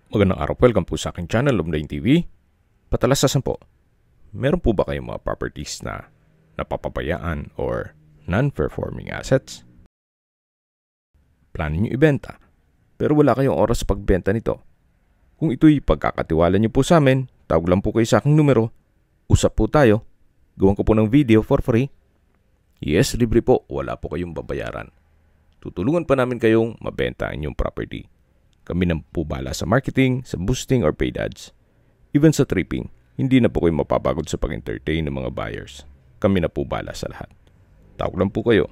Magandang araw po, welcome po sa aking channel, Lumdain TV. Patalasasan po, meron po ba kayong mga properties na napapabayaan or non-performing assets? Plano nyo ibenta, pero wala kayong oras sa pagbenta nito. Kung ito'y pagkakatiwala nyo po sa amin, tawag lang po kayo sa aking numero, usap po tayo, gawan ko po ng video for free. Yes, libre po, wala po kayong babayaran. Tutulungan pa namin kayong mabenta ang inyong property. Kami na po bala sa marketing, sa boosting or paid ads. Even sa tripping, hindi na po kayo mapapagod sa pag-entertain ng mga buyers. Kami na po bala sa lahat. Tawag lang po kayo.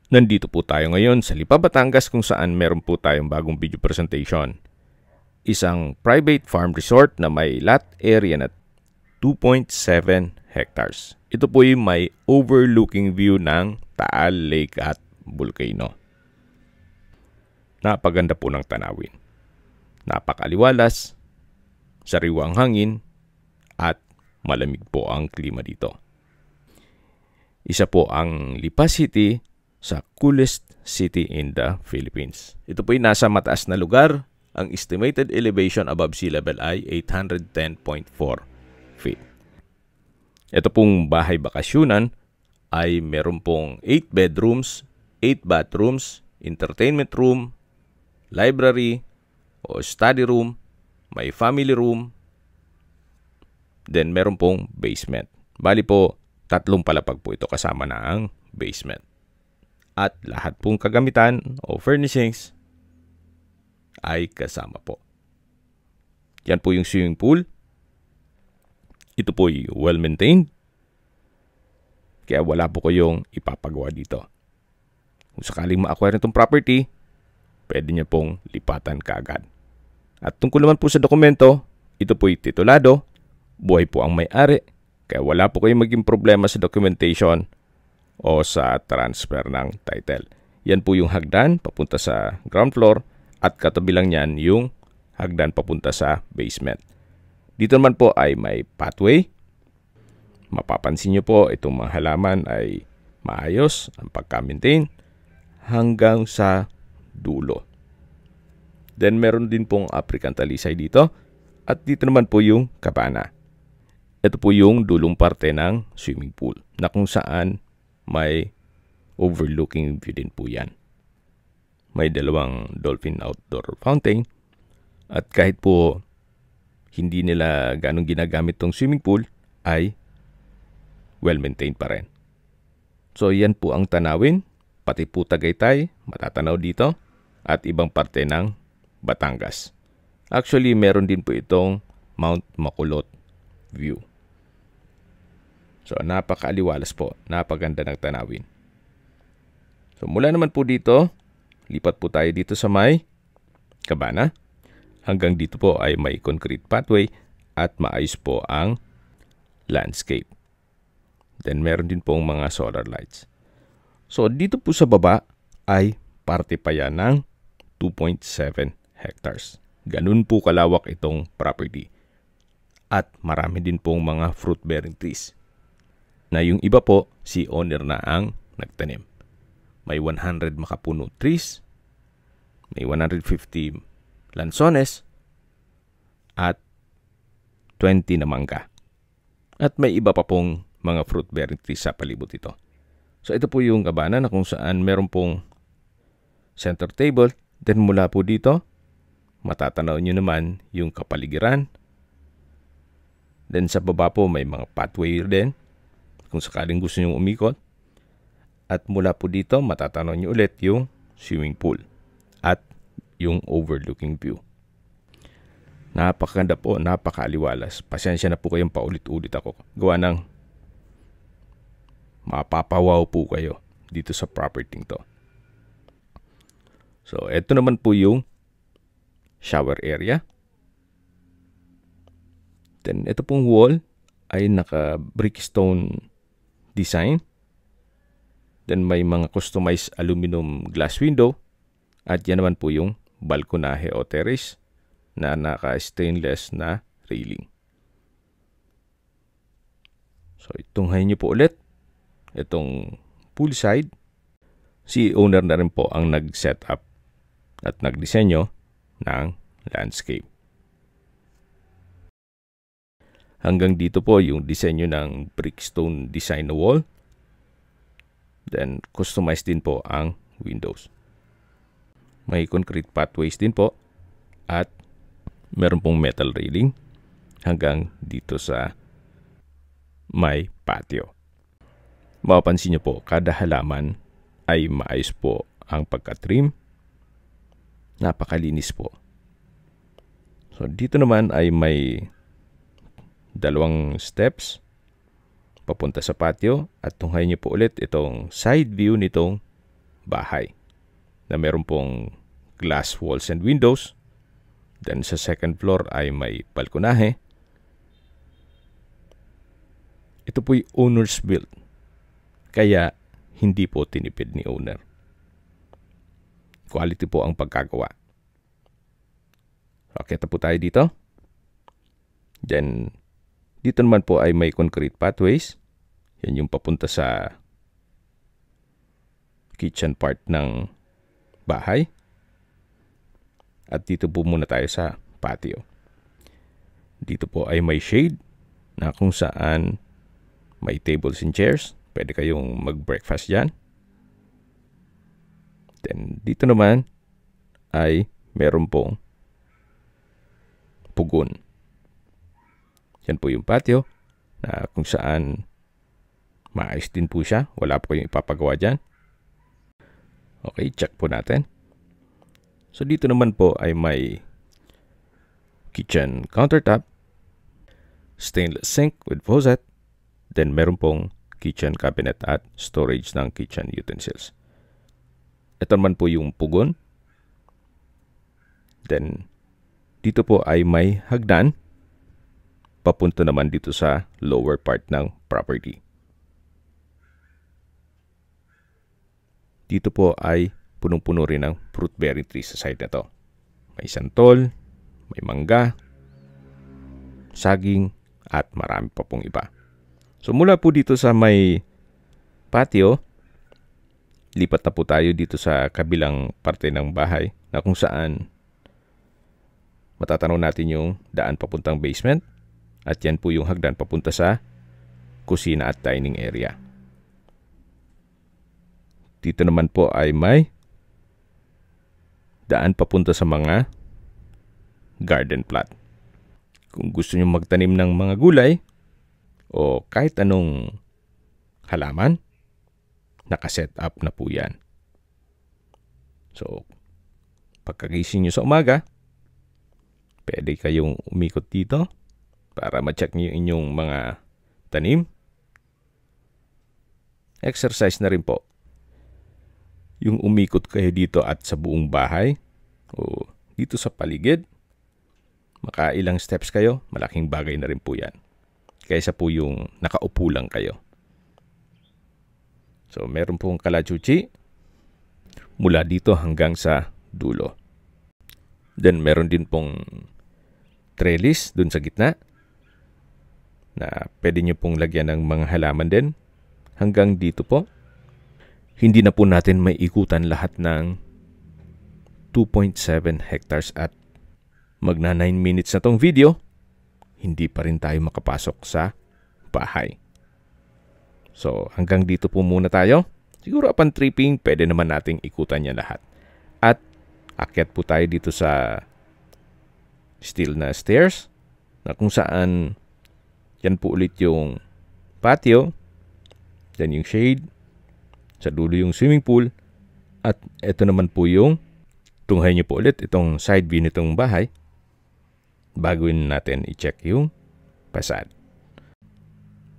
Nandito po tayo ngayon sa Lipa, Batangas kung saan meron po tayong bagong video presentation. Isang private farm resort na may lot area na 2.7 hectares. Ito po yung may overlooking view ng Taal Lake at Volcano. Napaganda po ng tanawin. Napakaliwalas, sariwang hangin, at malamig po ang klima dito. Isa po ang Lipa City sa coolest city in the Philippines. Ito po ay nasa mataas na lugar. Ang estimated elevation above sea level ay 810.4 feet. Ito pong bahay bakasyunan ay meron pong 8 bedrooms, 8 bathrooms, entertainment room, library o study room, may family room, then meron pong basement. Bali po, 3 palapag po ito kasama na ang basement. At lahat pong kagamitan o furnishings ay kasama po. Yan po yung swimming pool. Ito po ay well-maintained. Kaya wala po kayong ipapagawa dito. Kung sakaling ma-acquire itong property, pwede niya pong lipatan kaagad. At tungkol naman po sa dokumento, ito po'y titulado, buhay po ang may-ari, kaya wala po kayong maging problema sa documentation o sa transfer ng title. Yan po yung hagdan papunta sa ground floor at katabi lang yan yung hagdan papunta sa basement. Dito naman po ay may pathway. Mapapansin nyo po itong mga halaman ay maayos ang pagka-maintain hanggang sa dulo. Then meron din pong African talisay dito at dito naman po yung kabana. Ito po yung dulong parte ng swimming pool na kung saan may overlooking view din po yan. May 2 dolphin outdoor fountain at kahit po hindi nila ganong ginagamit tong swimming pool ay well-maintained pa rin. So yan po ang tanawin, pati po Tagaytay, matatanaw dito. At ibang parte ng Batangas. Actually, meron din po itong Mount Makulot view. So, napakaaliwalas po. Napaganda ng tanawin. So, mula naman po dito, lipat po tayo dito sa may kabana. Hanggang dito po ay may concrete pathway at maayos po ang landscape. Then, meron din pong mga solar lights. So, dito po sa baba ay parte pa yan ng 2.7 hectares. Ganun po kalawak itong property. At marami din pong mga fruit-bearing trees. Na yung iba po, si owner na ang nagtanim. May 100 makapuno trees, may 150 lansones, at 20 na mangga. At may iba pa pong mga fruit-bearing trees sa palibot ito. So ito po yung kabana na kung saan meron pong center table. Then mula po dito, matatanaw nyo naman yung kapaligiran. Then sa baba po may mga pathway din kung sakaling gusto nyo umikot. At mula po dito, matatanaw nyo ulit yung swimming pool at yung overlooking view. Napakaganda po, napakaaliwalas. Pasensya na po kayong paulit-ulit ako. Gawa ng mapapawaw po kayo dito sa property to. So, ito naman po yung shower area. Then, ito pong wall ay naka-brickstone design. Then, may mga customized aluminum glass window. At yan naman po yung balkonahe o terrace na naka-stainless na railing. So, itunghayin nyo po ulit. Itong poolside. Si owner na rin po ang nag-set up at nagdisenyo ng landscape. Hanggang dito po yung disenyo ng brickstone design na wall. Then, customize din po ang windows. May concrete pathways din po at meron pong metal railing hanggang dito sa may patio. Mapapansin nyo po, kada halaman ay maayos po ang pagka-trim. Napakalinis po. So, dito naman ay may dalawang steps papunta sa patio at tunghayin nyo po ulit itong side view nitong bahay na meron pong glass walls and windows. Then sa second floor ay may balkonahe. Ito po'y owner's built, kaya hindi po tinipid ni owner. Quality po ang pagkagawa. Okay, po tayo dito. Then, dito naman po ay may concrete pathways. Yan yung papunta sa kitchen part ng bahay. At dito po muna tayo sa patio. Dito po ay may shade na kung saan may tables and chairs. Pwede kayong mag-breakfast dyan. Then, dito naman ay meron pong pugon. Yan po yung patio na kung saan maayos din po siya. Wala po kayong ipapagawa dyan. Okay, check po natin. So, dito naman po ay may kitchen countertop, stainless sink with faucet, then meron pong kitchen cabinet at storage ng kitchen utensils. Ito naman po yung pugon. Then, dito po ay may hagdan papunta naman dito sa lower part ng property. Dito po ay punong-puno rin ng fruit bearing tree sa side na to. May santol, may mangga, saging, at marami pa pong iba. So mula po dito sa may patio, lipat na po tayo dito sa kabilang parte ng bahay na kung saan matatanaw natin yung daan papuntang basement at yan po yung hagdan papunta sa kusina at dining area. Dito naman po ay may daan papunta sa mga garden plot. Kung gusto nyo magtanim ng mga gulay o kahit anong halaman, nakaset up na po yan. So, pagkagising nyo sa umaga, pwede kayong umikot dito para ma-check nyo yung inyong mga tanim. Exercise na rin po. Yung umikot kayo dito at sa buong bahay o dito sa paligid, makailang steps kayo, malaking bagay na rin po yan. Kaysa po yung nakaupo lang kayo. So, meron pong kalachuchi mula dito hanggang sa dulo. Then, meron din pong trellis dun sa gitna na pwede nyo pong lagyan ng mga halaman din hanggang dito po. Hindi na po natin may ikutan lahat ng 2.7 hectares at magna 9 minutes na tong video, hindi pa rin tayo makapasok sa bahay. So, hanggang dito po muna tayo. Siguro upon tripping, pwede naman nating ikutan niya lahat. At akyat po tayo dito sa steel na stairs na kung saan yan po ulit yung patio, then yung shade, sa dulo yung swimming pool, at ito naman po yung tunghay nyo po ulit itong side view nitong bahay bago natin i-check yung facade.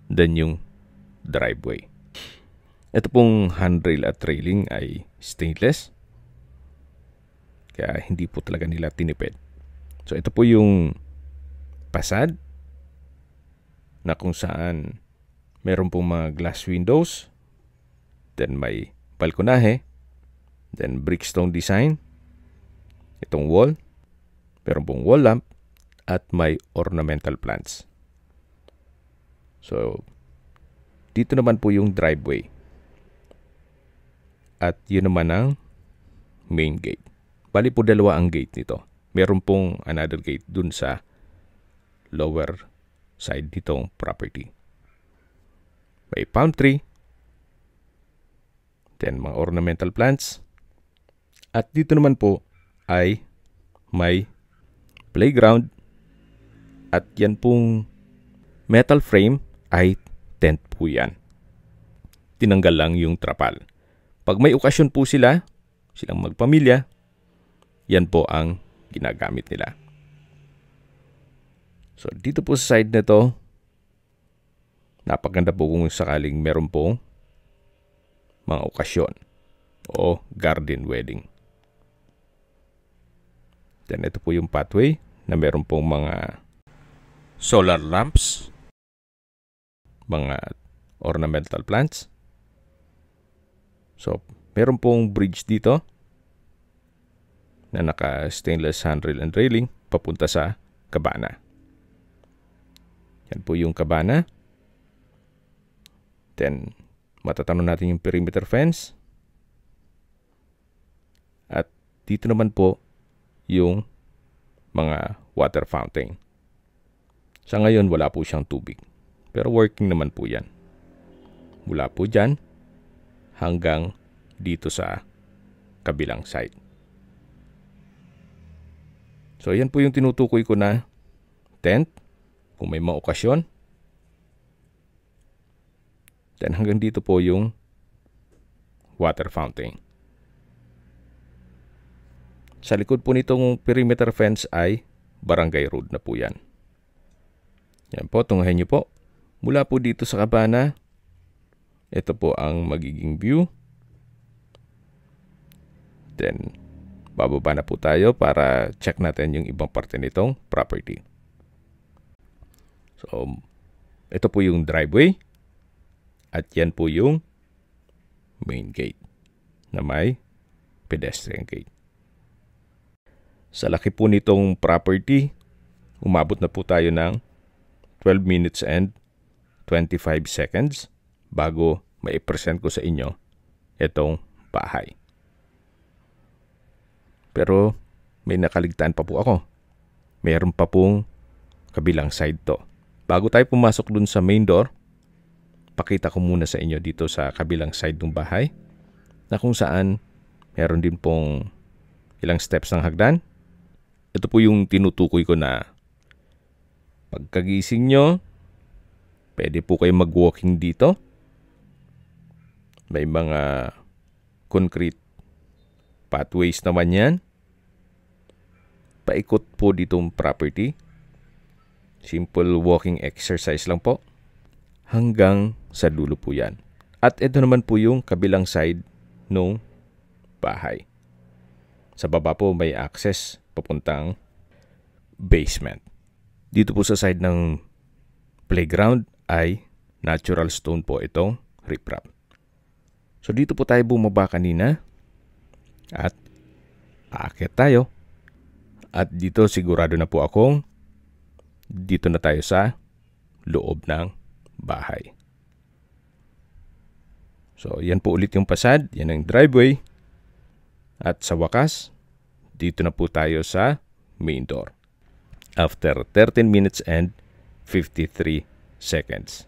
Then yung driveway. Ito pong handrail at railing ay stainless. Kaya hindi po talaga nila tinipid. So ito po yung facade na kung saan meron pong mga glass windows. Then may balkonahe. Then brickstone design. Itong wall. Meron pong wall lamp. At may ornamental plants. So, dito naman po yung driveway. At yun naman ang main gate. Bali po dalawa ang gate nito. meron pong another gate dun sa lower side nitong property. May palm tree, then mga ornamental plants, at dito naman po ay may playground, at yan pong metal frame ay tent po yan. Tinanggal lang yung trapal. Pag may okasyon po silang magpamilya, yan po ang ginagamit nila. So, dito po sa side na to, napaganda po kung sakaling meron pong mga okasyon o garden wedding. Then, ito po yung pathway na meron pong mga solar lamps, mga ornamental plants. So, meron pong bridge dito na naka-stainless handrail and railing papunta sa kabana. Yan po yung kabana. Then, matatanong natin yung perimeter fence. At dito naman po yung mga water fountain. Sa ngayon, wala po siyang tubig. Pero working naman po yan. Mula po dyan hanggang dito sa kabilang side. So, yan po yung tinutukoy ko na tent kung may mga okasyon. Then, hanggang dito po yung water fountain. Sa likod po nitong perimeter fence ay barangay road na po yan. Yan po, tunghayin nyo po. Mula po dito sa kabana, ito po ang magiging view. Then, bababa na po tayo para check natin yung ibang parte nitong property. So, ito po yung driveway. At yan po yung main gate na may pedestrian gate. Sa laki po nitong property, umabot na po tayo ng 12 minutes and 25 seconds bago ma-present ko sa inyo itong bahay. Pero may nakaligtaan pa po ako. Mayroon pa pong kabilang side to. Bago tayo pumasok dun sa main door, pakita ko muna sa inyo dito sa kabilang side ng bahay na kung saan meron din pong ilang steps ng hagdan. Ito po yung tinutukoy ko na pagkagising nyo, pwede po kayo mag-walking dito. May mga concrete pathways naman yan. Paikot po ditong property. Simple walking exercise lang po. Hanggang sa dulo po yan. At ito naman po yung kabilang side ng bahay. Sa baba po may access papuntang basement. Dito po sa side ng playground ay natural stone po itong riprap. So dito po tayo bumaba kanina at aakyat tayo. At dito sigurado na po akong dito na tayo sa loob ng bahay. So yan po ulit yung pasad, yan ang driveway. At sa wakas, dito na po tayo sa main door. After 13 minutes and 53 seconds.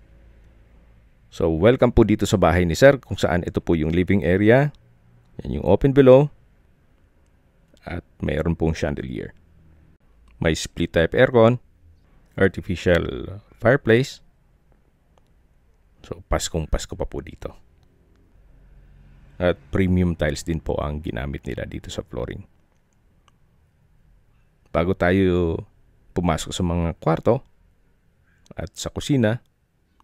So, welcome po dito sa bahay ni Sir kung saan ito po yung living area. Yan yung open below. At mayroon pong chandelier. May split type aircon. Artificial fireplace. So, Paskong Pasko pa po dito. At premium tiles din po ang ginamit nila dito sa flooring. Bago tayo pumasok sa mga kwarto at sa kusina,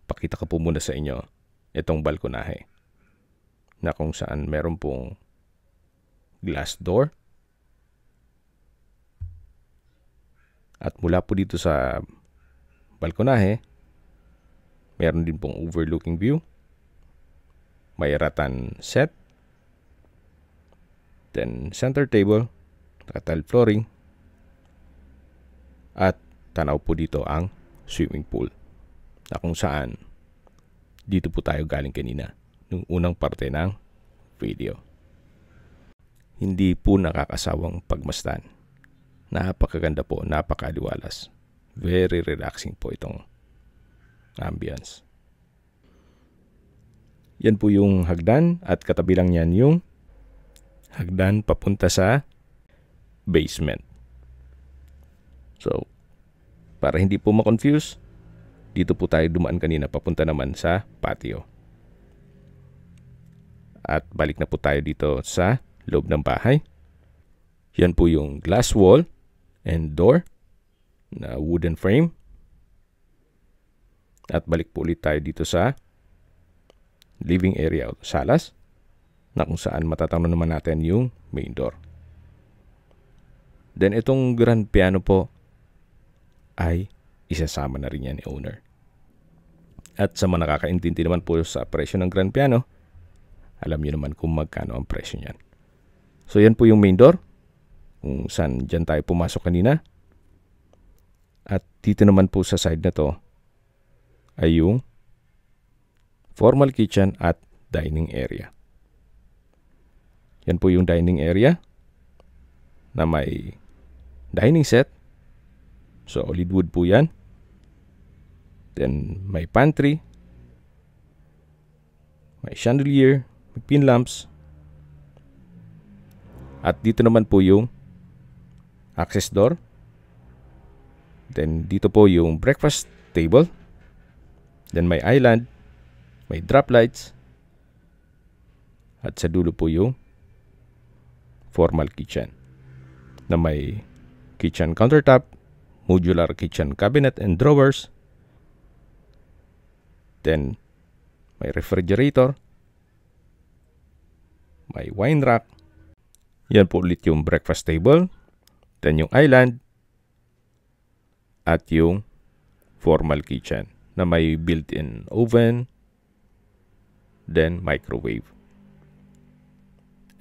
pakita ko po muna sa inyo itong balkonahe na kung saan meron pong glass door. At mula po dito sa balkonahe, meron din pong overlooking view. May ratan set. Then center table, tile flooring. At tanaw po dito ang swimming pool na kung saan dito po tayo galing kanina nung unang parte ng video. Hindi po nakakasawang pagmasdan Napakaganda po, napakaliwalas. Very relaxing po itong ambience. Yan po yung hagdan at katabi lang yan yung hagdan papunta sa basement. So, para hindi po ma-confuse, dito po tayo dumaan kanina papunta naman sa patio. At balik na po tayo dito sa loob ng bahay. Yan po yung glass wall and door na wooden frame. At balik po ulit tayo dito sa living area o salas na kung saan matatanaw naman natin yung main door. Then itong grand piano po ay isasama na rin yan ni owner. At sa mga nakakaintindi naman po sa presyo ng grand piano, alam niyo naman kung magkano ang presyo niyan. So yan po yung main door kung saan dyan tayo pumasok kanina. At dito naman po sa side na to ay yung formal kitchen at dining area. Yan po yung dining area na may dining set. Solid wood po yan. Then may pantry, may chandelier, may pin lamps. At dito naman po yung access door. Then dito po yung breakfast table. Then may island, may drop lights. At sa dulo po yung formal kitchen na may kitchen countertop, modular kitchen cabinet and drawers. Then may refrigerator, may wine rack. Yan po ulit yung breakfast table. Then yung island at yung formal kitchen na may built-in oven, then microwave.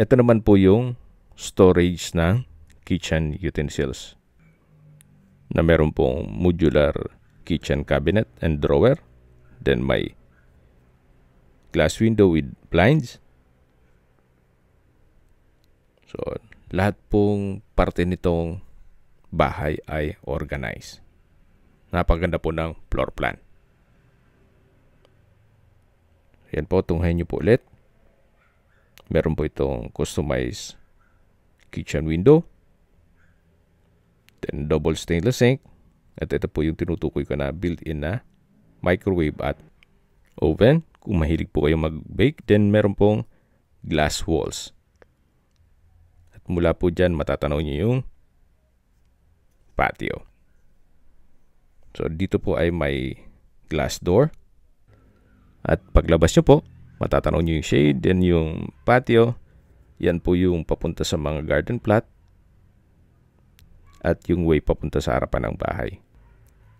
Ito naman po yung storage ng kitchen utensils na meron pong modular kitchen cabinet and drawer. Then may glass window with blinds. So, lahat pong parte nitong bahay ay organized. Napaganda po ng floor plan. Yan po, tunghayin nyo po ulit. Meron po itong customized kitchen window. Then double stainless sink. At ito po yung tinutukoy ko na built-in na microwave at oven. Kung mahilig po kayo mag-bake, then meron pong glass walls. At mula po dyan, matatanaw nyo yung patio. So, dito po ay may glass door. At paglabas nyo po, matatanaw nyo yung shade, then yung patio. Yan po yung papunta sa mga garden plot. At yung way papunta sa harapan ng bahay.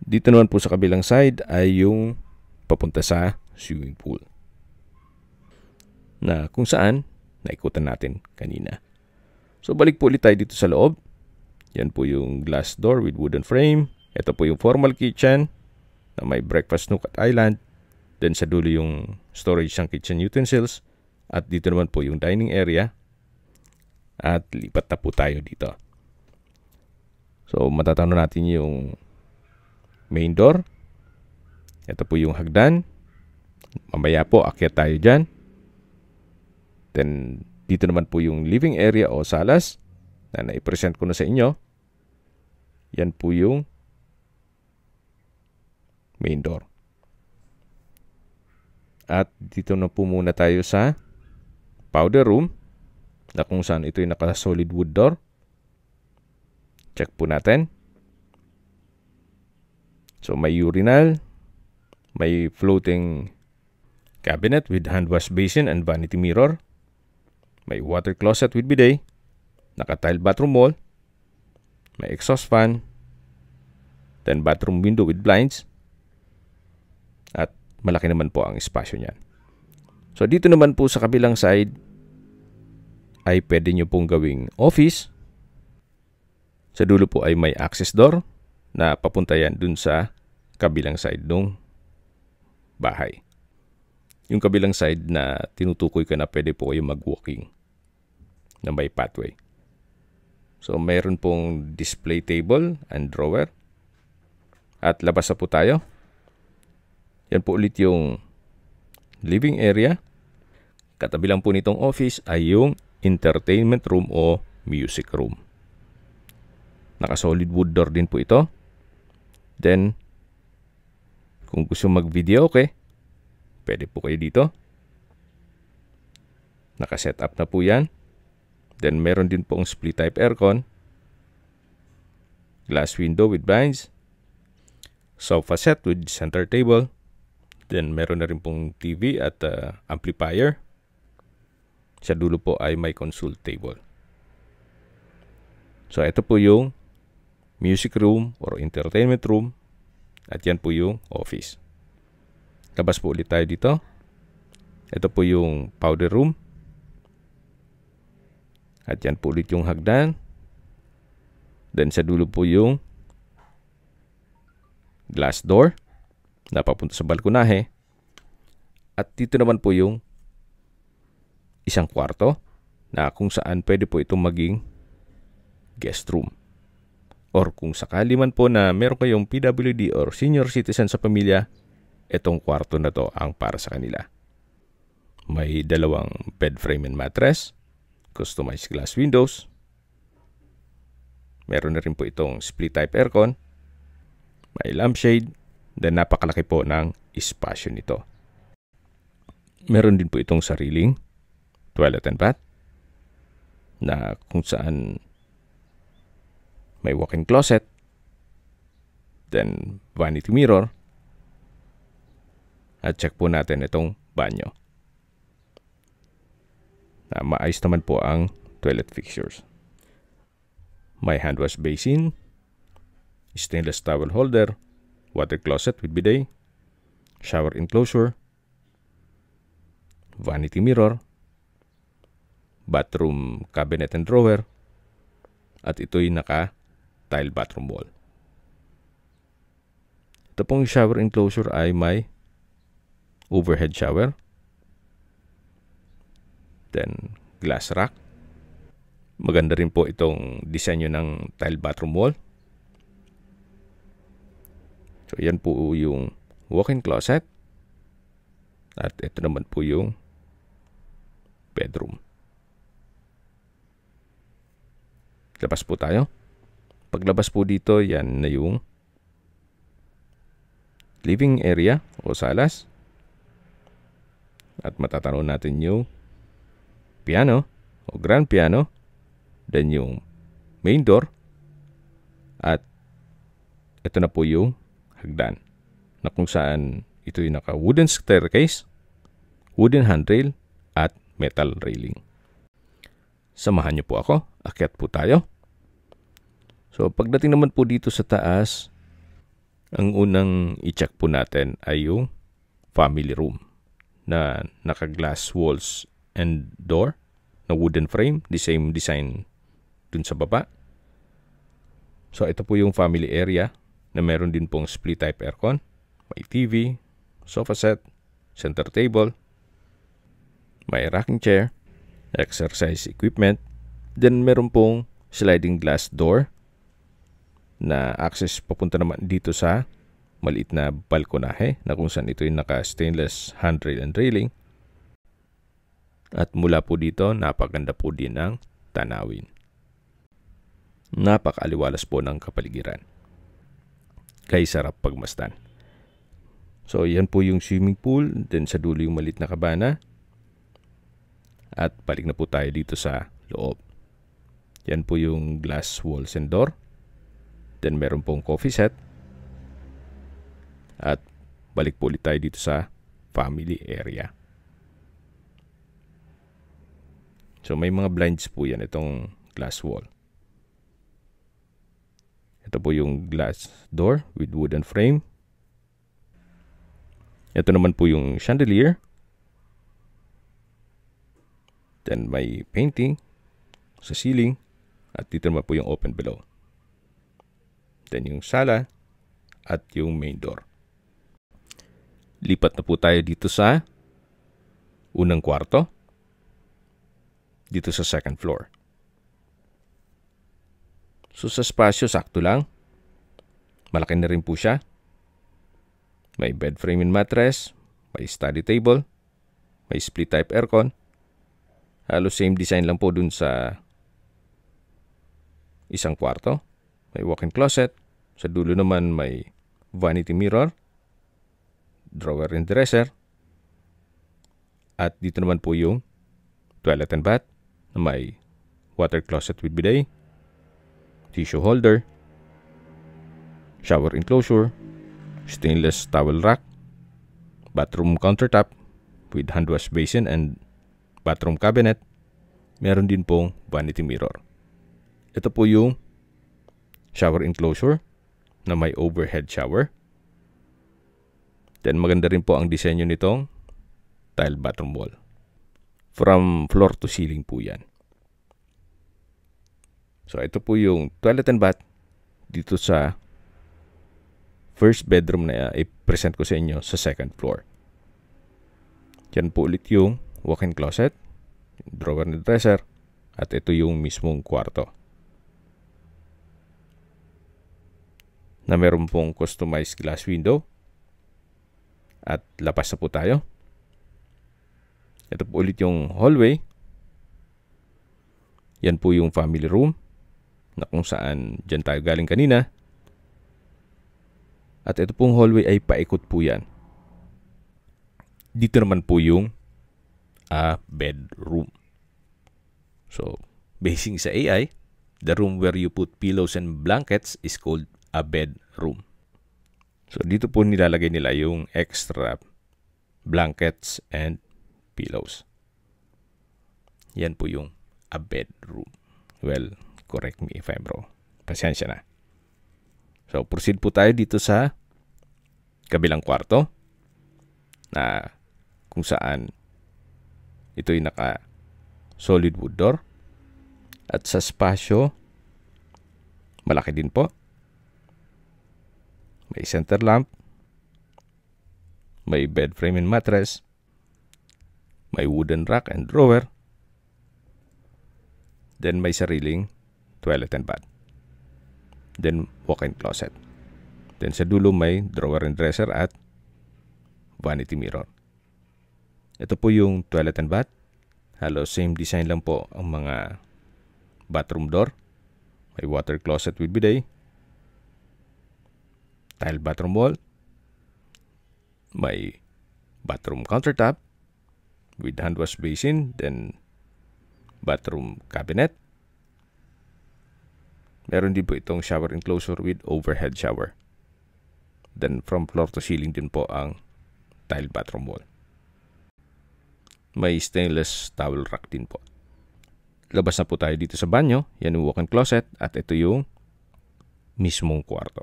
Dito naman po sa kabilang side ay yung papunta sa swimming pool. Na kung saan, naikutan natin kanina. So, balik po ulit tayo dito sa loob. Yan po yung glass door with wooden frame. Ito po yung formal kitchen na may breakfast nook at island. Then sa dulo yung storage ng kitchen utensils. At dito naman po yung dining area. At lipat na po tayo dito. So, matatanaw natin yung main door. Ito po yung hagdan. Mamaya po, akyat tayo dyan. Then, dito naman po yung living area o salas na naipresent ko na sa inyo. Yan po yung main door. At dito na po muna tayo sa powder room na kung saan ito yung naka-solid wood door. Check po natin. So, may urinal, may floating cabinet with hand wash basin and vanity mirror. May water closet with bidet, naka-tile bathroom wall, may exhaust fan, then bathroom window with blinds, at malaki naman po ang espasyo niyan. So, dito naman po sa kabilang side ay pwede nyo pong gawing office. Sa dulo po ay may access door na papunta yan dun sa kabilang side ng bahay. Yung kabilang side na tinutukoy ko na pwede po kayo mag-walking na may pathway. So, mayroon pong display table and drawer. At labas na po tayo. Yan po ulit yung living area. Katabi lang po nitong office ay yung entertainment room o music room. Naka-solid wood door din po ito. Then, kung gusto mag-video, okay, pwede po kayo dito. Naka-set up na po yan. Then, meron din pong split type aircon. Glass window with blinds. Sofa set with center table. Then, meron na rin pong TV at amplifier. Sa dulo po ay may console table. So, ito po yung music room or entertainment room. At yan po yung office. Labas po ulit tayo dito. Ito po yung powder room. At yan po ulit yung hagdan. Then sa dulo po yung glass door na papunta sa balkonahe. At dito naman po yung isang kwarto na kung saan pwede po itong maging guest room. Or kung sakali man po na meron kayong PWD or senior citizen sa pamilya, itong kwarto na to ang para sa kanila. May dalawang bed frame and mattress, customized glass windows. Meron na rin po itong split type aircon. May lampshade. Then napakalaki po ng espasyo nito. Meron din po itong sariling toilet and bath na kung saan may walk-in closet. Then vanity mirror. At check po natin itong banyo. Maayos naman po ang toilet fixtures. May hand wash basin, stainless towel holder, water closet with bidet, shower enclosure, vanity mirror, bathroom cabinet and drawer, at ito'y naka-tile bathroom wall. Ito pong shower enclosure ay may overhead shower, then glass rack. Maganda rin po itong disenyo ng tile bathroom wall. So yan po yung walk-in closet. At ito naman po yung bedroom. Labas po tayo. Paglabas po dito, yan na yung living area o salas. At matatanaw natin yung piano o grand piano, then yung main door, at ito na po yung hagdan na kung saan ito yung naka wooden staircase, wooden handrail at metal railing. Samahan niyo po ako, akyat po tayo. So pagdating naman po dito sa taas, ang unang i-check po natin ay yung family room na naka-glass walls and door na wooden frame, the same design dun sa baba. So ito po yung family area na meron din pong split type aircon, may TV, sofa set, center table, may rocking chair, exercise equipment, then meron pong sliding glass door na access papunta naman dito sa maliit na balkonahe na kung saan ito yung naka-stainless handrail and railing. At mula po dito, napaganda po din ang tanawin. Napakaaliwalas po ng kapaligiran. Kaya sarap pagmasdan. So, yan po yung swimming pool. Then sa dulo yung maliit na kabana. At balik na po tayo dito sa loob. Yan po yung glass walls and door. Then meron pong coffee set. At balik po ulit tayo dito sa family area. So may mga blinds po yan, itong glass wall. Ito po yung glass door with wooden frame. Ito naman po yung chandelier. Then may painting sa ceiling. At dito naman po yung open below. Then yung sala at yung main door. Lipat na po tayo dito sa unang kwarto. Dito sa second floor. So sa spasyo, sakto lang. Malaki na rin po siya. May bed frame and mattress, may study table, may split type aircon. Halos same design lang po dun sa isang kwarto. May walk-in closet. Sa dulo naman may vanity mirror, drawer and dresser. At dito naman po yung toilet and bath na may water closet with bidet, tissue holder, shower enclosure, stainless towel rack, bathroom countertop with hand wash basin and bathroom cabinet. Meron din pong vanity mirror. Ito po yung shower enclosure na may overhead shower. Then maganda rin po ang disenyo nitong tile bathroom wall. From floor to ceiling po yan. So ito po yung toilet and bath dito sa first bedroom na i-present ko sa inyo sa second floor. Yan po ulit yung walk-in closet, drawer and dresser, at ito yung mismong kwarto na meron pong customized glass window. At labas na po tayo. Ito po ulit yung hallway. Yan po yung family room na kung saan dyan tayo galing kanina. At ito pong hallway ay paikot po yan. Dito naman po yung bedroom. So, basing sa AI, the room where you put pillows and blankets is called a bedroom. So, dito po nilalagay nila yung extra blankets and pillows. Yan po yung a bedroom. Well, correct me if I'm wrong. Pasensya na. So, proceed po tayo dito sa kabilang kwarto na kung saan ito'y naka solid wood door. At sa spasyo, malaki din po. May center lamp, may bed frame and mattress, may wooden rack and drawer, then may sariling toilet and bath, then walk-in closet. Then sa dulo may drawer and dresser at vanity mirror. Ito po yung toilet and bath. Halos same design lang po ang mga bathroom door. May water closet with bidet, tile bathroom wall, may bathroom countertop with hand wash basin, then bathroom cabinet. Meron din po itong shower enclosure with overhead shower. Then from floor to ceiling din po ang tile bathroom wall. May stainless towel rack din po. Labas na po tayo dito sa banyo. Yan yung walk-in closet at ito yung mismong kwarto.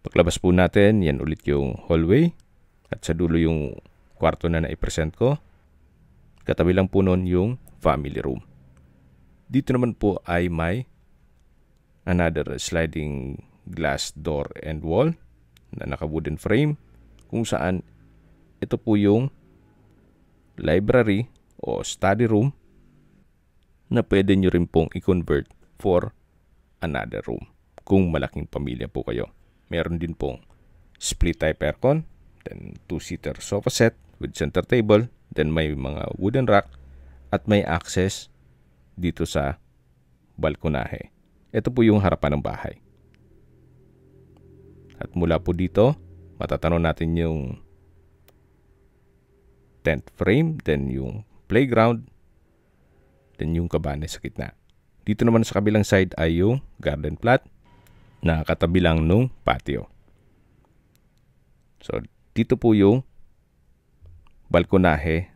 Paglabas po natin, yan ulit yung hallway at sa dulo yung kwarto na naipresent ko. Katabi lang po nun yung family room. Dito naman po ay may another sliding glass door and wall na naka-wooden frame kung saan ito po yung library o study room na pwede nyo rin pong i-convert for another room kung malaking pamilya po kayo. Meron din pong split type aircon, then 2-seater sofa set with center table, then may mga wooden rack at may access dito sa balkonahe. Ito po yung harapan ng bahay. At mula po dito, matatanaw natin yung tent frame, then yung playground, then yung kabane sa gitna. Dito naman sa kabilang side ay yung garden plot na katabi lang nung patio. So, dito po yung balkonahe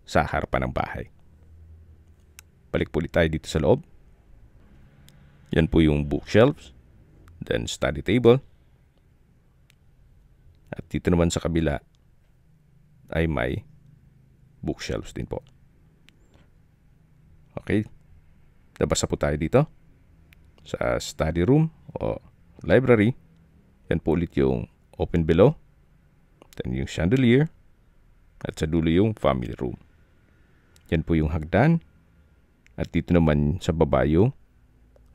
sa harapan ng bahay. Balik po ulit tayo dito sa loob. Yan po yung bookshelves, then study table. At dito naman sa kabila ay may bookshelves din po. Okay. Labas na po tayo dito sa study room o library. Yan po ulit yung open below. Then yung chandelier. At sa dulo yung family room. Yan po yung hagdan. At dito naman sa baba yung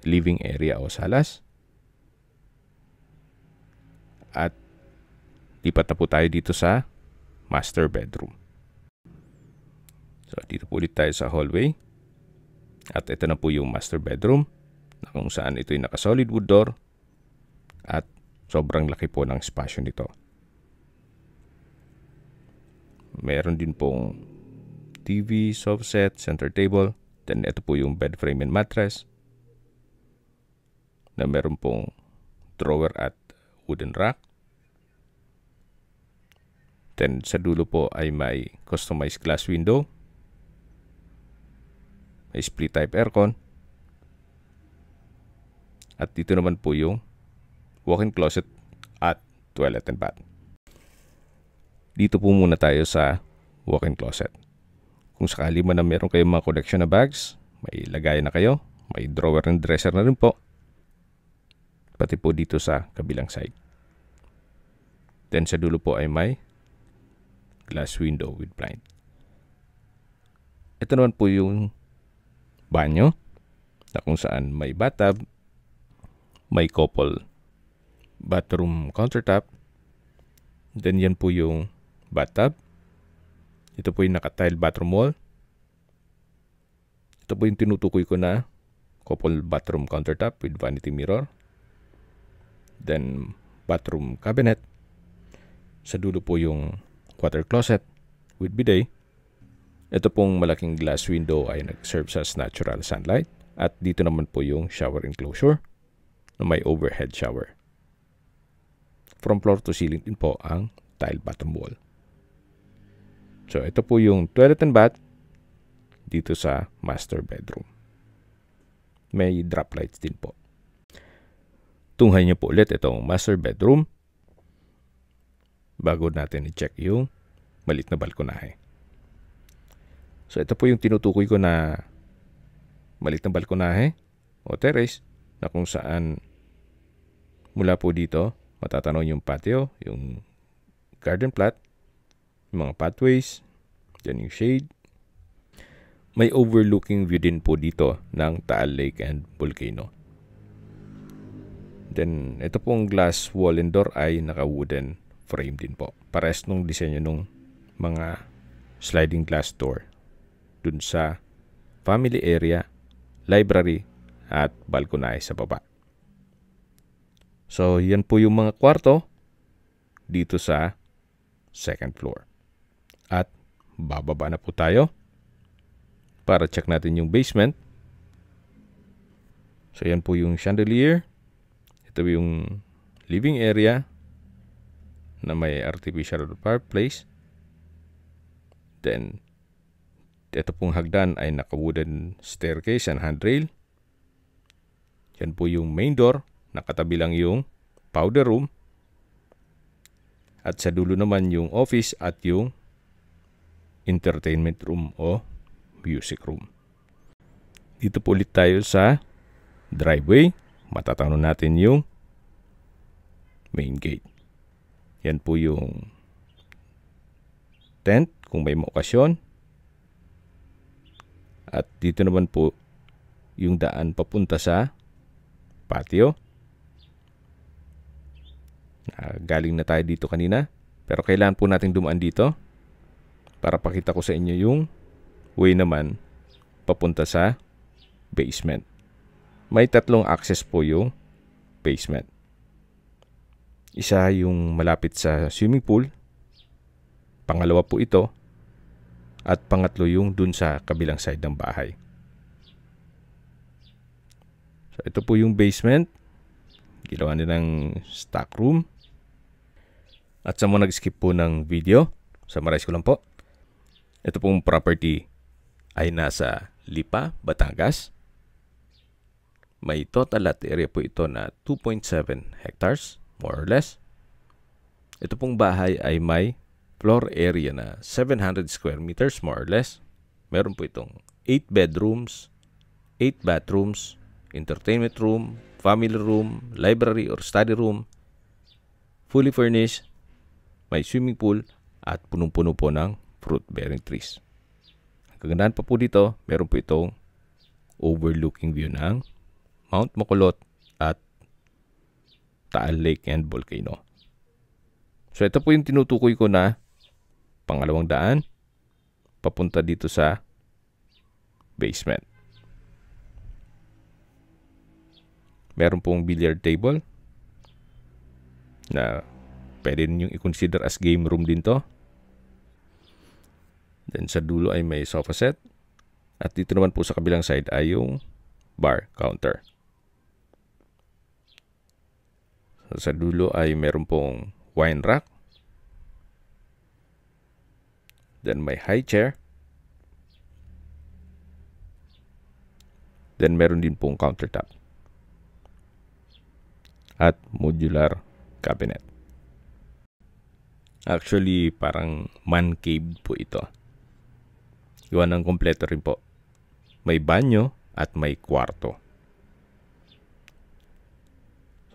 living area o salas. At lipat na po tayo dito sa master bedroom. So dito po ulit tayo sa hallway. At ito na po yung master bedroom na kung saan ito yung naka-solid wood door at sobrang laki po ng spasyo nito. Meron din pong TV, sofa set, center table. Then ito po yung bed frame and mattress na meron pong drawer at wooden rack. Then sa dulo po ay may customized glass window. May split type aircon. At dito naman po yung walk-in closet at toilet and bath. Dito po muna tayo sa walk-in closet. Kung sakali man na meron kayong mga collection na bags, may lagayan na kayo. May drawer and dresser na rin po. Pati po dito sa kabilang side. Then sa dulo po ay may glass window with blind. Ito naman po yung banyo na kung saan may bathtub, may couple bathroom countertop. Then yan po yung bathtub. Ito po yung naka-tile bathroom wall. Ito po yung tinutukoy ko na couple bathroom countertop with vanity mirror. Then bathroom cabinet. Sa dulo po yung water closet with bidet. Ito pong malaking glass window ay nag-serve as natural sunlight. At dito naman po yung shower enclosure na may overhead shower. From floor to ceiling din po ang tile bathroom wall. So ito po yung toilet and bath dito sa master bedroom. May drop lights din po. Tunghayan niyo po ulit itong master bedroom bago natin i-check yung maliit na balkonahe. So ito po yung tinutukoy ko na maliit na balkonahe o terrace na kung saan mula po dito matatanaw yung patio, yung garden plot, yung mga pathways, then yung shade. May overlooking view din po dito ng Taal Lake and Volcano. Then ito pong glass wall and door ay naka-wooden frame din po. Parehas nung disenyo nung mga sliding glass door dun sa family area, library, at balkonahe sa baba. So, yan po yung mga kwarto dito sa second floor. At bababa na po tayo para check natin yung basement. So, yan po yung chandelier. Ito yung living area na may artificial fireplace. Then, ito pong hagdan ay naka-wooden staircase and handrail. Yan po yung main door. Nakatabi lang yung powder room. At sa dulo naman yung office at yung entertainment room o music room. Dito po ulit tayo sa driveway. Matatanaw natin yung main gate. Yan po yung tent kung may okasyon. At dito naman po yung daan papunta sa patio. Galing na tayo dito kanina. Pero kailangan po natin dumaan dito para pakita ko sa inyo yung way naman papunta sa basement. May tatlong access po yung basement. Isa yung malapit sa swimming pool. Pangalawa po ito. At pangatlo yung dun sa kabilang side ng bahay. So ito po yung basement. Ginawa nilang stock room. At sa mga nag-skip po ng video, summarize ko lang po. Ito pong property ay nasa Lipa, Batangas. May total lot area po ito na 2.7 hectares, more or less. Ito pong bahay ay may floor area na 700 square meters, more or less. Meron po itong 8 bedrooms, 8 bathrooms, entertainment room, family room, library or study room, fully furnished, may swimming pool, at punong-puno po ng fruit-bearing trees. Ang kagandahan pa po dito, meron po itong overlooking view ng Mount Makulot at Taal Lake and Volcano. So ito po yung tinutukoy ko na pangalawang daan papunta dito sa basement. Meron pong billiard table na pwede ninyong i-consider as game room din to. Then sa dulo ay may sofa set. At dito naman po sa kabilang side ay yung bar counter. So, sa dulo ay meron pong wine rack. Then may high chair. Then meron din pong countertop. At modular cabinet. Actually, parang man cave po ito. Iwan ng kompleto rin po. May banyo at may kwarto.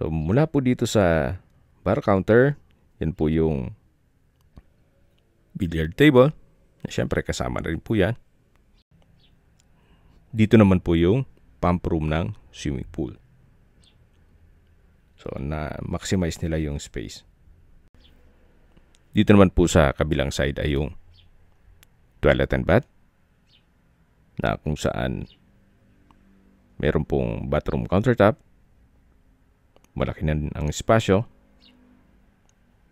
So, mula po dito sa bar counter, yan po yung billiard table. Siyempre, kasama na rin po yan. Dito naman po yung pump room ng swimming pool. So, na-maximize nila yung space. Dito naman po sa kabilang side ay yung toilet and bath na kung saan meron pong bathroom countertop. Malaki na ang espasyo.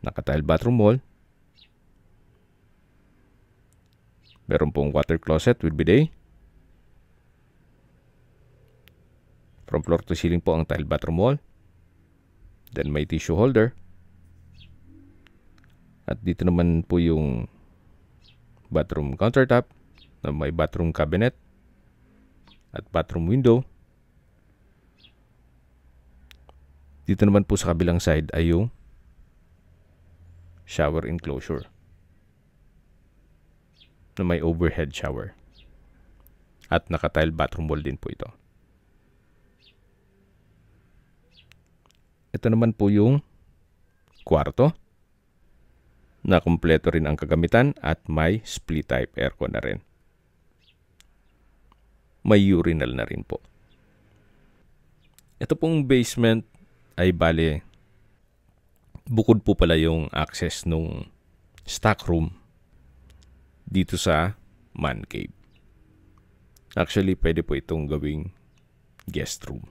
Naka-tile bathroom wall. Meron pong water closet with bidet. From floor to ceiling po ang tile bathroom wall. Then may tissue holder. At dito naman po yung bathroom countertop na may bathroom cabinet at bathroom window. Dito naman po sa kabilang side ay yung shower enclosure na may overhead shower. At naka-tile bathroom wall din po ito. Ito naman po yung kwarto na kumpleto rin ang kagamitan at may split type aircon na rin. May urinal na rin po. Ito pong basement ay bale, bukod po pala yung access nung stock room dito sa man cave. Actually, pwede po itong gawing guest room.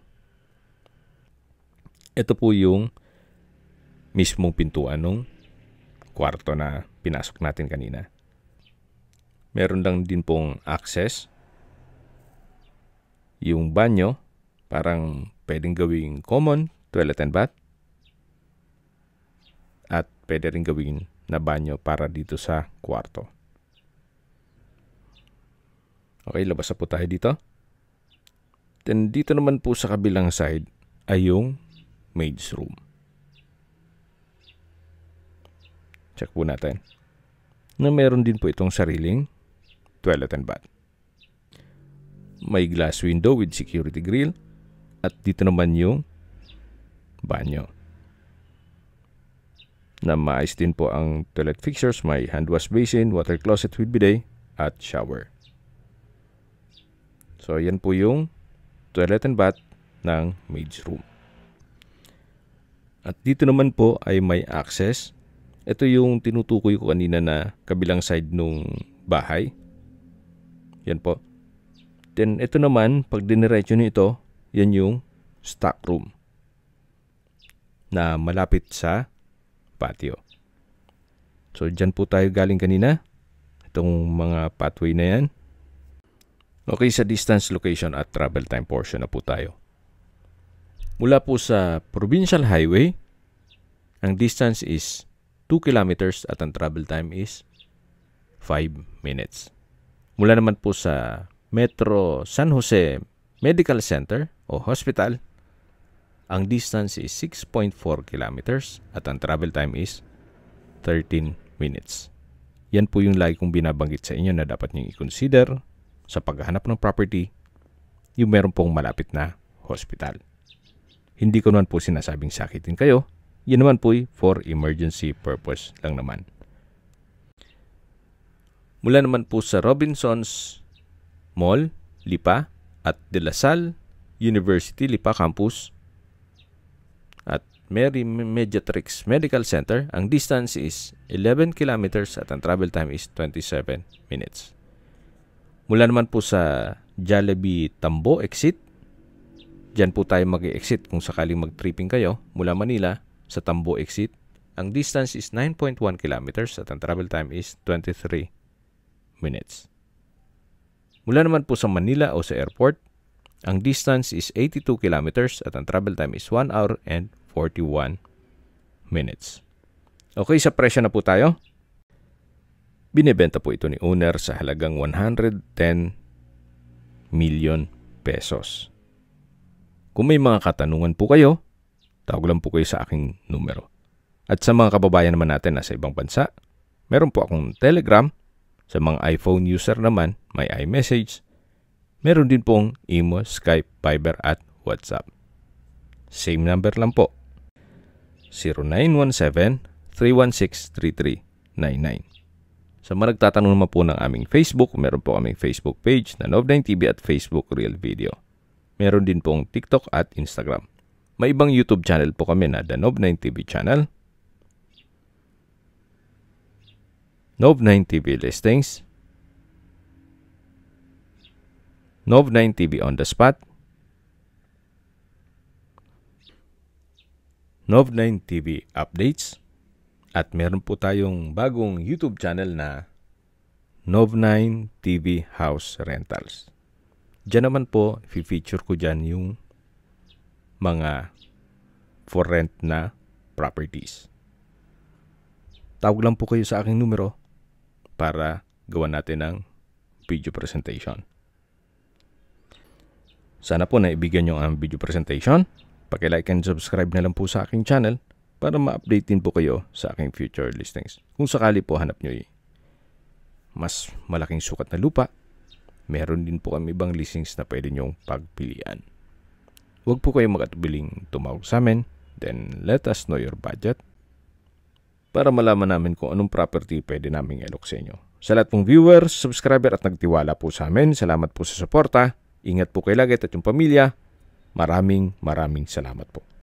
Ito po yung mismong pintuan ng kwarto na pinasok natin kanina. Meron lang din pong access. Yung banyo, parang pwedeng gawing common toilet and bath. At pwede rin gawing na banyo para dito sa kwarto. Okay, labas na po tayo dito. Then dito naman po sa kabilang side ay yung maid's room. Check po natin. Na meron din po itong sariling toilet and bath. May glass window with security grill. At dito naman yung banyo. Na maayos din po ang toilet fixtures. May hand wash basin, water closet with bidet, at shower. So, yan po yung toilet and bath ng maid's room. At dito naman po ay may access. Ito yung tinutukoy ko kanina na kabilang side nung bahay. Yan po. Then ito naman, pag diniretso nyo ito, yan yung stock room na malapit sa patio. So dyan po tayo galing kanina. Itong mga pathway na yan. Okay, sa distance, location at travel time portion na po tayo. Mula po sa Provincial Highway, ang distance is 2 kilometers at ang travel time is 5 minutes. Mula naman po sa Metro San Jose Medical Center o Hospital, ang distance is 6.4 kilometers at ang travel time is 13 minutes. Yan po yung lagi kong binabanggit sa inyo na dapat nyo i-consider sa paghahanap ng property, yung meron pong malapit na hospital. Hindi ko naman po sinasabing sakitin kayo. Yan naman po for emergency purpose lang naman. Mula naman po sa Robinsons Mall, Lipa at De La Salle, University Lipa Campus at Mary Mediatrix Medical Center. Ang distance is 11 kilometers at ang travel time is 27 minutes. Mula naman po sa Jollibee Tambo exit, dyan po tayo mag-exit kung sakaling mag-tripping kayo mula Manila sa Tambo exit. Ang distance is 9.1 kilometers at ang travel time is 23 minutes. Mula naman po sa Manila o sa airport, ang distance is 82 kilometers at ang travel time is 1 hour and 41 minutes. Okay, sa presyo na po tayo. Binibenta po ito ni owner sa halagang 110 million pesos. Kung may mga katanungan po kayo, tawag lang po kayo sa aking numero. At sa mga kababayan naman natin na sa ibang bansa, meron po akong Telegram. Sa mga iPhone user naman, may iMessage. Meron din pong Imo, Skype, Viber at WhatsApp. Same number lang po. 0917-316-3399. Sa mga nagtatanong naman po ng aming Facebook, meron po kaming Facebook page na Nov9TV at Facebook Real Video. Meron din pong TikTok at Instagram. May ibang YouTube channel po kami na The Nov9TV channel, Nov9TV Listings, Nov9TV On The Spot, Nov9TV Updates, at meron po tayong bagong YouTube channel na Nov9TV House Rentals. Diyan naman po, i-feature ko dyan yung mga for rent na properties. Tawag lang po kayo sa aking numero para gawa natin ng video presentation. Sana po naibigyan nyo ang video presentation. Paki-like and subscribe na lang po sa aking channel para ma-update din po kayo sa aking future listings. Kung sakali po hanap nyo mas malaking sukat na lupa, meron din po kami ibang listings na pwede nyong pagpilian. Huwag po kayo mag-atubiling tumawag sa amin, then let us know your budget para malaman namin kung anong property pwede naming i-alok sa inyo. Sa lahat pong viewers, subscriber at nagtiwala po sa amin, salamat po sa suporta. Ingat po kayo lagi at yung pamilya. Maraming salamat po.